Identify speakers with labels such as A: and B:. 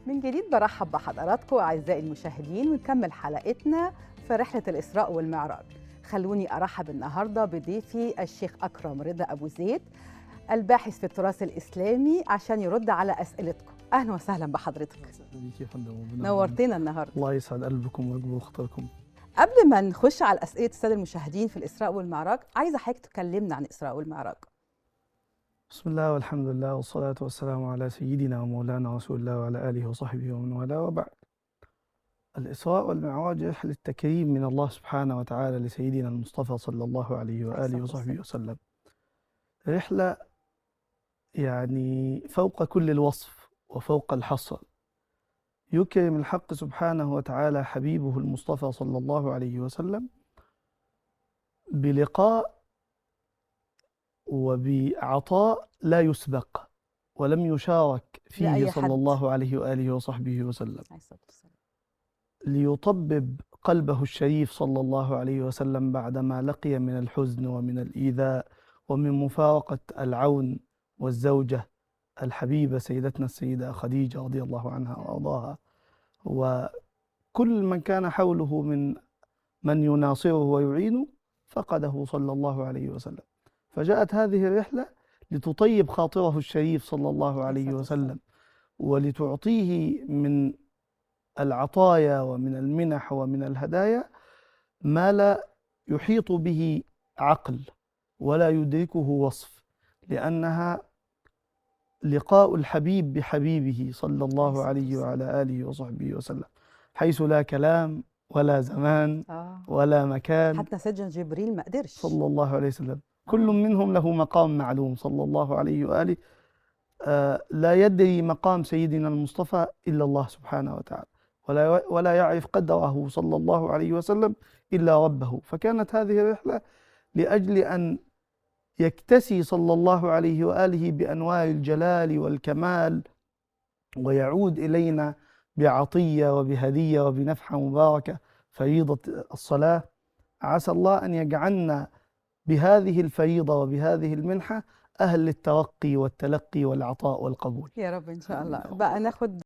A: من جديد برحب بحضراتكم أعزائي المشاهدين ونكمل حلقتنا في رحلة الإسراء والمعراج. خلوني أرحب النهاردة بضيفي الشيخ أكرم رضا أبو زيد، الباحث في التراث الإسلامي، عشان يرد على أسئلتكم. أهلا وسهلا بحضرتك.
B: أهلا بيك يا فندم.
A: نورتنا النهاردة.
B: الله يسعد قلبكم ويقبل خاطركم.
A: قبل ما نخش على أسئلة السادة المشاهدين في الإسراء والمعراج، عايزة حضرتك تكلمنا عن الإسراء والمعراج.
B: بسم الله والحمد لله والصلاة والسلام على سيدنا ومولانا رسول الله وعلى آله وصحبه ومن والاه، وبعد. الإسراء والمعراج رحلة تكريم من الله سبحانه وتعالى لسيدنا المصطفى صلى الله عليه وآله وصحبه وسلم. رحلة يعني فوق كل الوصف وفوق الحصر. يكرم الحق سبحانه وتعالى حبيبه المصطفى صلى الله عليه وسلم بلقاء وبعطاء لا يسبق ولم يشارك فيه صلى الله عليه وآله وصحبه وسلم، ليطبب قلبه الشريف صلى الله عليه وسلم بعدما لقي من الحزن ومن الإيذاء ومن مفارقة العون والزوجة الحبيبة سيدتنا السيدة خديجة رضي الله عنها وأرضاها، وكل من كان حوله من يناصره ويعينه فقده صلى الله عليه وسلم. فجاءت هذه الرحلة لتطيب خاطره الشريف صلى الله عليه وسلم، ولتعطيه من العطايا ومن المنح ومن الهدايا ما لا يحيط به عقل ولا يدركه وصف، لأنها لقاء الحبيب بحبيبه صلى الله عليه وعلى آله وصحبه وسلم، حيث لا كلام ولا زمان ولا مكان.
A: حتى سيدنا جبريل ما قدرش
B: صلى الله عليه وسلم. كل منهم له مقام معلوم صلى الله عليه وآله. لا يدري مقام سيدنا المصطفى إلا الله سبحانه وتعالى، ولا يعرف قدره صلى الله عليه وسلم إلا ربه. فكانت هذه الرحلة لأجل أن يكتسي صلى الله عليه وآله بأنوار الجلال والكمال، ويعود إلينا بعطية وبهدية وبنفحة مباركة فريضة الصلاة. عسى الله أن يجعلنا بهذه الفريضة وبهذه المنحة أهل للترقي والتلقي والعطاء والقبول
A: يا رب إن شاء الله. بقى ناخد